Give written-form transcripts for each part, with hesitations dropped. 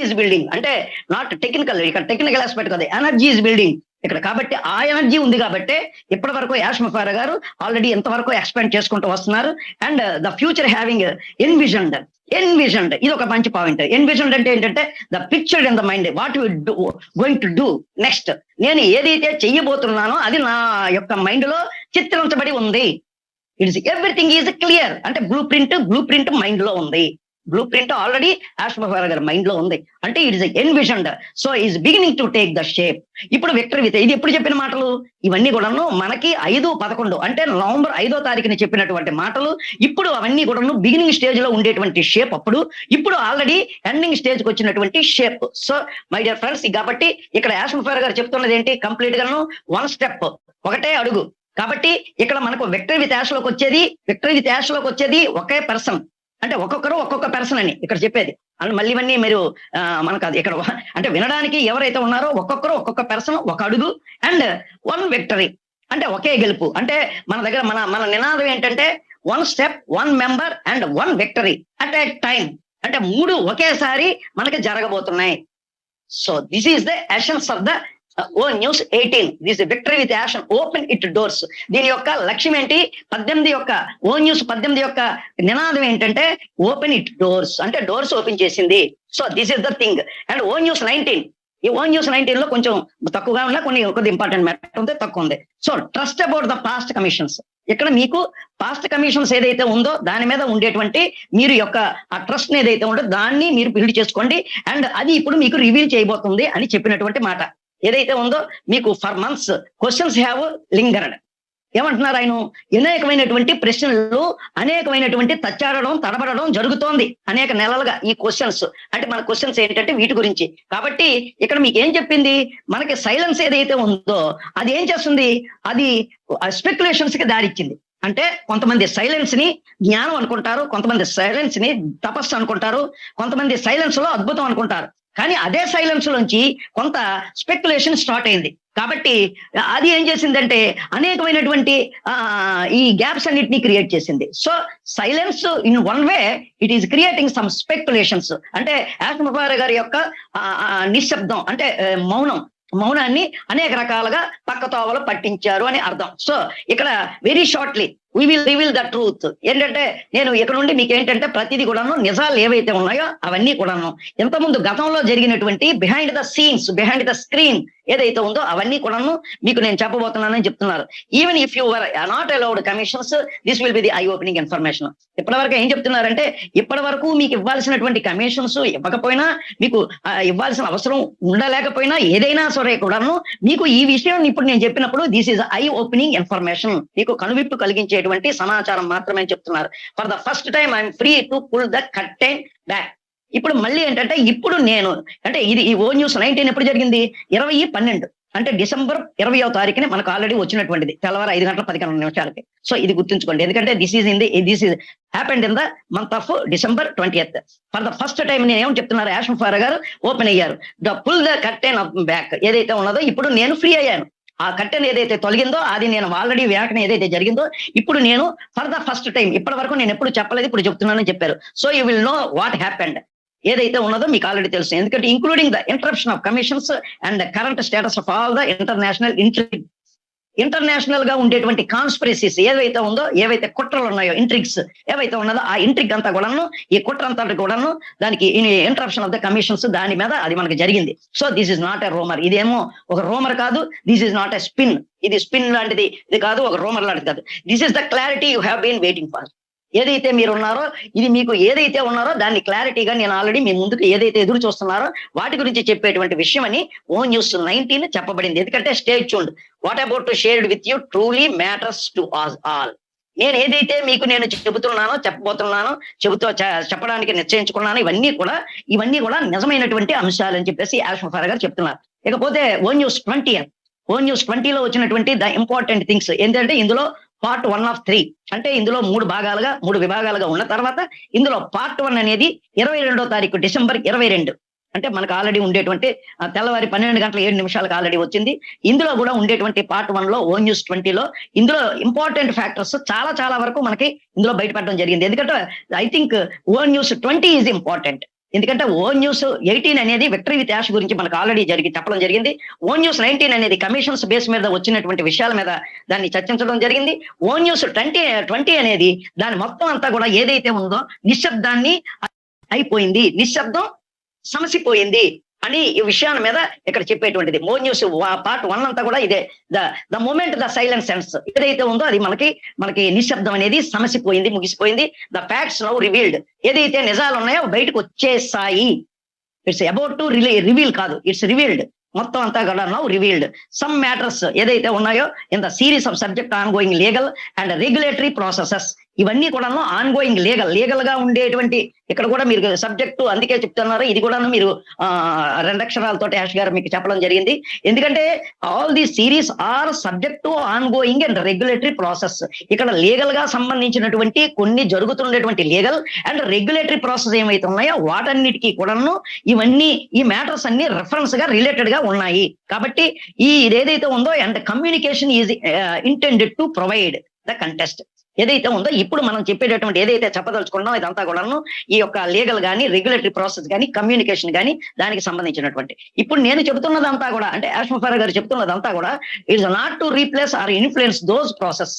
Is building అంటే not technical, ఇక్కడ technical aspect కదా, ఎనర్జీ ఈజ్ బిల్డింగ్ ఇక్కడ. కాబట్టి ఆ ఎనర్జీ ఉంది కాబట్టి ఇప్పటి వరకు యాష్ ముఫారా గారు ఆల్రెడీ ఎంతవరకు ఎక్స్పెండ్ చేసుకుంటూ వస్తున్నారు. అండ్ ద ఫ్యూచర్ హ్యావింగ్ ఎన్విజన్డ్ ఇది ఒక మంచి పాయింట్. ఎన్విజన్డ్ అంటే ఏంటంటే the picture in the mind what you going to do next. నేను ఏదైతే చెయ్యబోతున్నానో అది నా యొక్క మైండ్ లో చిత్రించబడి ఉంది. ఇట్స్ ఎవ్రీథింగ్ ఈజ్ క్లియర్ అంటే బ్లూ ప్రింట్ మైండ్ లో ఉంది. బ్లూ ప్రింట్ ఆల్రెడీ యాష్ ముఫారా గారి మైండ్ లో ఉంది అంటే it is envisioned. So is beginning to take the shape. ఇప్పుడు విక్టర్ విత్ ఇది ఎప్పుడు చెప్పిన మాటలు ఇవన్నీ కూడాను మనకి 5/11 అంటే నవంబర్ 5వ తారీఖున చెప్పినటువంటి మాటలు. ఇప్పుడు అవన్నీ కూడాను బిగినింగ్ స్టేజ్ లో ఉండేటువంటి షేప్ అప్పుడు, ఇప్పుడు ఆల్రెడీ ఎండింగ్ స్టేజ్ కి వచ్చినటువంటి shape. So my dear friends, కాబట్టి ఇక్కడ యాష్ ముఫారా గారు చెప్తున్నది ఏంటి, కంప్లీట్ గాను వన్ స్టెప్, ఒకటే అడుగు. కాబట్టి ఇక్కడ మనకు విక్టర్ విత్ యాష్ లోకి వచ్చేది ఒకే పర్సన్ అంటే ఒక్కొక్కరు ఒక్కొక్క పర్సన్ అని ఇక్కడ చెప్పేది. అండ్ మళ్ళీ ఇవన్నీ మీరు మనకు అది ఇక్కడ అంటే వినడానికి ఎవరైతే ఉన్నారో ఒక్కొక్కరు ఒక్కొక్క పర్సన్, ఒక అడుగు అండ్ వన్ విక్టరీ అంటే ఒకే గెలుపు. అంటే మన దగ్గర మన నినాదం ఏంటంటే one step, one member and one victory at a time. అంటే 3 ఒకేసారి మనకి జరగబోతున్నాయి. So this is the essence of the O news 18. This victory with యాషన్ ఓపెన్ ఇట్ డోర్స్. దీని యొక్క లక్ష్యం ఏంటి, 18 యొక్క ఓ న్యూస్ 18 యొక్క నినాదం ఏంటంటే ఓపెన్ ఇట్ డోర్స్ అంటే డోర్స్ ఓపెన్ చేసింది. So this is the thing. And O News 19, ఈ ఓ న్యూస్ 19 లో కొంచెం తక్కువగా ఉన్నా, కొద్ది ఇంపార్టెంట్ మ్యాటర్ ఉంది, తక్కువ ఉంది. So trust about the past commissions. ఇక్కడ మీకు పాస్ట్ కమిషన్స్ ఏదైతే ఉందో దాని మీద ఉండేటువంటి మీరు యొక్క ఆ ట్రస్ట్ ఏదైతే ఉందో దాన్ని మీరు బిల్డ్ చేసుకోండి. అండ్ అది ఇప్పుడు మీకు రివీల్ చేయబోతుంది అని చెప్పినటువంటి మాట ఏదైతే ఉందో. మీకు for months questions have lingered. ఏమంటున్నారు ఆయన, అనేకమైనటువంటి ప్రశ్నలు, అనేకమైనటువంటి తడబడడం జరుగుతోంది అనేక నెలలుగా. ఈ క్వశ్చన్స్ అంటే మన క్వశ్చన్స్ ఏంటంటే వీటి గురించి. కాబట్టి ఇక్కడ మీకు ఏం చెప్పింది, మనకి సైలెన్స్ ఏదైతే ఉందో అది ఏం చేస్తుంది, అది స్పెక్యులేషన్స్ కి దారిచ్చింది. అంటే కొంతమంది సైలెన్స్ ని జ్ఞానం అనుకుంటారు, కొంతమంది సైలెన్స్ ని తపస్సు అనుకుంటారు, కొంతమంది సైలెన్స్ లో అద్భుతం అనుకుంటారు. కానీ అదే సైలెన్స్ లోంచి కొంత స్పెక్యులేషన్ స్టార్ట్ అయింది. కాబట్టి అది ఏం చేసిందంటే అనేకమైనటువంటి ఈ గ్యాప్స్ అన్నిటినీ క్రియేట్ చేసింది. So silence in one way it is creating some speculations. అంటే యాష్ ముఫారా గారి యొక్క నిశ్శబ్దం అంటే మౌనాన్ని అనేక రకాలుగా పక్కతోవలు పట్టించారు అని అర్థం. సో ఇక్కడ very shortly we will reveal the truth. ఏంటంటే నేను ఇక్కడ నుండి మీకు ఏంటంటే ప్రతిదీ కూడాను నిజాలు ఏవైతే ఉన్నాయో అవన్నీ కూడాను ఇంతకుముందు గతంలో జరిగినటువంటి behind the scenes, behind the screen ఏదైతే ఉందో అవన్నీ కూడాను మీకు నేను చెప్పబోతున్నానని చెప్తున్నారు. Even if you were not allowed commissions, this will be the eye opening information. ఇప్పటివరకు ఏం చెప్తున్నారంటే ఇప్పటి వరకు మీకు ఇవ్వాల్సినటువంటి కమిషన్స్ ఇవ్వకపోయినా, మీకు ఇవ్వాల్సిన అవసరం ఉండలేకపోయినా, ఏదైనా సరే కూడాను మీకు ఈ విషయం ఇప్పుడు నేను చెప్పినప్పుడు this is eye opening information, మీకు కనువిప్పు కలిగించేటువంటి సమాచారం మాత్రమే చెప్తున్నారు. For the first time I'm free to pull the curtain back. ఇప్పుడు మళ్ళీ ఏంటంటే ఇప్పుడు నేను అంటే ఇది ఈ ఓ న్యూస్ 19 ఎప్పుడు జరిగింది, 20/12 అంటే డిసెంబర్ 20వ తారీఖుని మనకు ఆల్రెడీ వచ్చినటువంటిది, తెల్లవారు 5:11 సో ఇది గుర్తుంచుకోండి. ఎందుకంటే this is happened in the month of December 20th. For the first time నేను ఏమని చెప్తున్నారు, యాష్ ముఫారా గారు ఓపెన్ అయ్యారు. The pull the curtain back ఏదైతే ఉన్నదో ఇప్పుడు నేను ఫ్రీ అయ్యాను. ఆ కర్టెన్ ఏదైతే తొలగిందో అది నేను ఆల్రెడీ వ్యాఖ్యానం ఏదైతే జరిగిందో ఇప్పుడు నేను ఫర్ ద ఫస్ట్ టైం, ఇప్పటి వరకు నేను ఎప్పుడు చెప్పలేదు, ఇప్పుడు చెప్తున్నానని చెప్పారు. So you will know what happened. ఏదైతే ఉన్నదో మీకు ఆల్రెడీ తెలుసు. ఎందుకంటే including the interruption of commissions and current status of all the international గా ఉండేటువంటి కాన్స్పిరసీస్ ఏవైతే ఉందో, ఏవైతే కుట్రలు ఉన్నాయో, ఇంట్రిగ్స్ ఏవైతే ఉన్నదో ఆ ఇంట్రిగ్ అంతా కూడాను, ఈ కుట్ర అంతా కూడాను దానికి ఇంటరప్షన్ ఆఫ్ ద కమిషన్స్ దాని మీద అది మనకి జరిగింది. So this is not a rumour. ఇదేమో ఒక రూమర్ కాదు, this is not a spin. ఇది స్పిన్ లాంటిది ఇది కాదు, ఒక రూమర్ లాంటిది కాదు. This is the clarity you have been waiting for. ఏదైతే మీరు ఉన్నారో ఇది మీకు ఏదైతే ఉన్నారో దాన్ని క్లారిటీగా నేను ఆల్రెడీ మీ ముందుకు ఏదైతే ఎదురు చూస్తున్నారో వాటి గురించి చెప్పేటువంటి విషయం అని ఓ న్యూస్ 19 చెప్పబడింది. ఎందుకంటే stay tuned, what about to shared with you truly matters to us all. నేను ఏదైతే మీకు నేను చెప్పబోతున్నానో చెప్పడానికి నిశ్చయించుకున్నాను, ఇవన్నీ కూడా నిజమైనటువంటి అంశాలు అని చెప్పేసి యాష్ ముఫారా గారు చెప్తున్నారు. ఇకపోతే ఓ న్యూస్ 20లో వచ్చినటువంటి ద ఇంపార్టెంట్ థింగ్స్ ఏంటంటే ఇందులో పార్ట్ 1 of 3 అంటే ఇందులో 3 విభాగాలుగా ఉన్న తర్వాత ఇందులో పార్ట్ 1 అనేది 22వ తారీఖు డిసెంబర్ 22 అంటే మనకు ఆల్రెడీ ఉండేటువంటి తెల్లవారి 12:07 ఆల్రెడీ వచ్చింది. ఇందులో కూడా ఉండేటువంటి పార్ట్ 1లో ఓ న్యూస్ 20లో ఇందులో ఇంపార్టెంట్ ఫ్యాక్టర్స్ చాలా వరకు మనకి ఇందులో బయటపడడం జరిగింది. ఎందుకంటే I think O News 20 is important. ఎందుకంటే ఓ న్యూస్ 18 అనేది విక్టరీ విత్ యాష్ గురించి మనకు ఆల్రెడీ చెప్పడం జరిగింది. ఓ న్యూస్ 19 అనేది కమిషన్స్ బేస్ మీద వచ్చినటువంటి విషయాల మీద దాన్ని చర్చించడం జరిగింది. ఓ న్యూస్ 20 అనేది దాని మొత్తం అంతా కూడా ఏదైతే ఉందో నిశ్శబ్దాన్ని అయిపోయింది, నిశ్శబ్దం సమసిపోయింది అని ఈ విషయాల మీద ఇక్కడ చెప్పేటువంటిది. మో న్యూస్ పార్ట్ 1 అంతా కూడా ఇదే. The moment the silence sense ఏదైతే ఉందో అది మనకి నిశ్శబ్దం అనేది సమసిపోయింది, ముగిసిపోయింది. ద ఫ్యాక్ట్స్ నౌ రివీల్డ్ ఏదైతే నిజాలు ఉన్నాయో బయటకు వచ్చేసాయి. ఇట్స్ అబౌట్ టు రివీల్ కాదు, ఇట్స్ రివీల్డ్. మొత్తం అంతా కూడా నౌ రివీల్డ్. సమ్ మ్యాటర్స్ ఏదైతే ఉన్నాయో in the series of subject on going legal and regulatory processes ఇవన్నీ కూడా ఆన్ గోయింగ్ లీగల్ గా ఉండేటువంటి ఇక్కడ కూడా మీరు సబ్జెక్టు అందుకే చెప్తున్నారు. ఇది కూడా మీరు 2 అక్షరాలతో యాష్ గారు మీకు చెప్పడం జరిగింది. ఎందుకంటే all the series are subject to ongoing and regulatory process. ఇక్కడ లీగల్ గా సంబంధించినటువంటి కొన్ని జరుగుతున్నటువంటి లీగల్ అండ్ రెగ్యులేటరీ ప్రాసెస్ ఏమైతే ఉన్నాయో వాటన్నిటికీ కూడాను ఇవన్నీ ఈ మ్యాటర్స్ అన్ని రెఫరెన్స్ గా రిలేటెడ్ గా ఉన్నాయి. కాబట్టి ఇదేదైతే ఉందో and communication is intended to provide the contest ఏదైతే ఉందో ఇప్పుడు మనం చెప్పేటటువంటి ఏదైతే చెప్పదలుచుకున్నాం ఇదంతా కూడాను ఈ యొక్క లీగల్ గానీ రెగ్యులేటరీ ప్రాసెస్ గానీ కమ్యూనికేషన్ గానీ దానికి సంబంధించినటువంటి. ఇప్పుడు నేను చెబుతున్నదంతా కూడా అంటే యాష్ ముఫారా గారు చెప్తున్నదంతా కూడా it's not to replace or influence those process.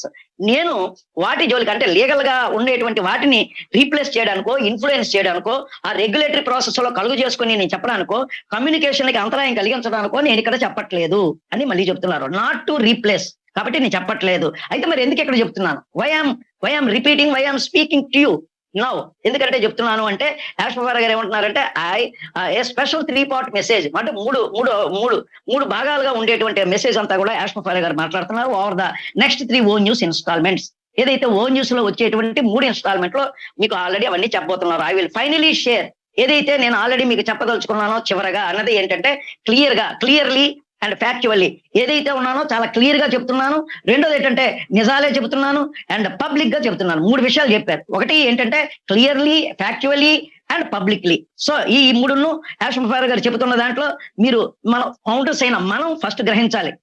నేను వాటి జోలికి అంటే లీగల్ గా ఉండేటువంటి వాటిని రీప్లేస్ చేయడానికో ఇన్ఫ్లుయెన్స్ చేయడానికో ఆ రెగ్యులేటరీ ప్రాసెస్ లో కలుగు చేసుకుని నేను చెప్పడానికో కమ్యూనికేషన్ కి అంతరాయం కలిగించడానికో నేను ఇక్కడ చెప్పట్లేదు అని మళ్ళీ చెప్తున్నారు. నాట్ టు రీప్లేస్ కాబట్టి నేను చెప్పట్లేదు. అయితే మరి ఎందుకు ఇక్కడ చెప్తున్నాను? Why am repeating, why am speaking to you now. ఎందుకంటే చెప్తున్నాను అంటే యాష్ ముఫారా గారు ఏమంటున్నారంటే ఏ స్పెషల్ 3-part మెసేజ్ అంటే మూడు భాగాలుగా ఉండేటువంటి మెసేజ్ అంతా కూడా యాష్ ముఫారా గారు మాట్లాడుతున్నారు over the next 3 O News instalments. ఏదైతే ఓ న్యూస్ లో వచ్చేటువంటి 3 ఇన్స్టాల్మెంట్ లో మీకు ఆల్రెడీ అవన్నీ చెప్పబోతున్నారు. ఐ విల్ ఫైనలీ షేర్ ఏదైతే నేను ఆల్రెడీ మీకు చెప్పదలుచుకున్నానో చివరగా అన్నది ఏంటంటే క్లియర్లీ అండ్ ఫ్యాక్చువల్లీ ఏదైతే ఉన్నానో చాలా క్లియర్ గా చెప్తున్నాను. రెండోది ఏంటంటే నిజాలే చెబుతున్నాను అండ్ పబ్లిక్ గా చెబుతున్నాను. 3 విషయాలు చెప్పారు. ఒకటి ఏంటంటే clearly, factually and publicly. So ఈ 3ను యాష్ ముఫారా గారు చెబుతున్న దాంట్లో మీరు మనం ఫౌండర్స్ అయిన మనం ఫస్ట్ గ్రహించాలి.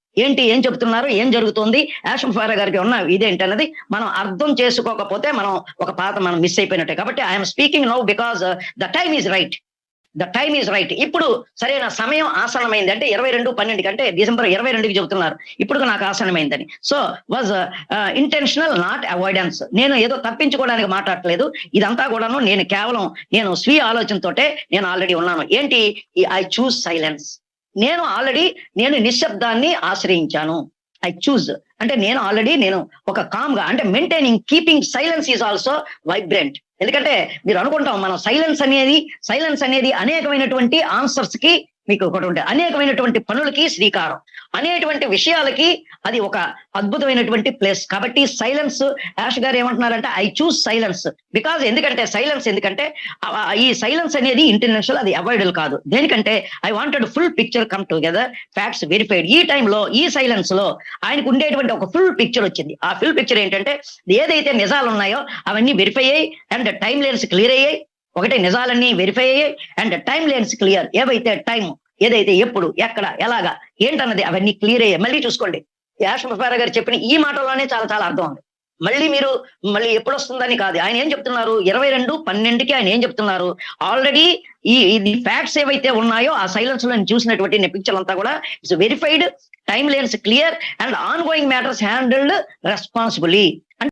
ఏం చెబుతున్నారు, ఏం జరుగుతుంది, యాష్ ముఫారా గారికి ఉన్న ఇదేంటన్నది మనం అర్థం చేసుకోకపోతే మనం మిస్ అయిపోయినట్టే. కాబట్టి I'm speaking now because the time is right. ఇప్పుడు సరైన సమయం ఆసన్నమైంది. అంటే 22/12 అంటే డిసెంబర్ 22కి చెబుతున్నారు. ఇప్పుడు నాకు ఆసన్నమైందని. So was intentional, not avoidance. నేను ఏదో తప్పించుకోవడానికి మాట్లాడట్లేదు. ఇదంతా కూడాను నేను స్వీయ ఆలోచనతోటే నేను ఆల్రెడీ ఉన్నాను. ఏంటి? I choose silence. నేను నిశ్శబ్దాన్ని ఆశ్రయించాను. ఐ చూజ్ అంటే నేను ఒక కామ్ గా అంటే maintaining keeping silence is also vibrant. ఎందుకంటే మీరు అనుకుంటాం మనం సైలెన్స్ అనేది అనేకమైనటువంటి ఆన్సర్స్ కి మీకు ఒకటి ఉంటాయి, అనేకమైనటువంటి పనులకి శ్రీకారం, అనేటువంటి విషయాలకి అది ఒక అద్భుతమైనటువంటి ప్లేస్. కాబట్టి సైలెన్స్ యాష్ గారు ఏమంటున్నారంటే ఐ చూస్ సైలెన్స్ బికాజ్ ఎందుకంటే ఈ సైలెన్స్ అనేది ఇంటర్నేషనల్, అది అవాయిడబుల్ కాదు. దేనికంటే I wanted full picture come together, facts verified. ఈ టైంలో ఈ సైలెన్స్ లో ఆయనకు ఉండేటువంటి ఒక ఫుల్ పిక్చర్ వచ్చింది. ఆ ఫుల్ పిక్చర్ ఏంటంటే ఏదైతే నిజాలు ఉన్నాయో అవన్నీ వెరిఫై అయ్యాయి అండ్ టైం లైన్స్ క్లియర్ అయ్యాయి. ఒకటే నిజాలన్నీ వెరిఫై అయ్యాయి అండ్ టైం లైన్స్ క్లియర్. ఏవైతే టైం ఏదైతే ఎప్పుడు ఎక్కడ ఎలాగా ఏంటన్నది అవన్నీ క్లియర్ అయ్యాయి. మళ్ళీ చూసుకోండి యాష్ ముఫారా గారు చెప్పిన ఈ మాటలోనే చాలా చాలా అర్థం ఉంది. మళ్ళీ ఎప్పుడు వస్తుందని కాదు. ఆయన ఏం చెప్తున్నారు? 22/12కి ఆయన ఏం చెప్తున్నారు? ఆల్రెడీ ఈ ఫ్యాక్ట్స్ ఏవైతే ఉన్నాయో ఆ సైలెన్స్ లో చూసినటువంటి పిక్చర్ అంతా కూడా it's verified, time lines clear and on going matters handled responsibly.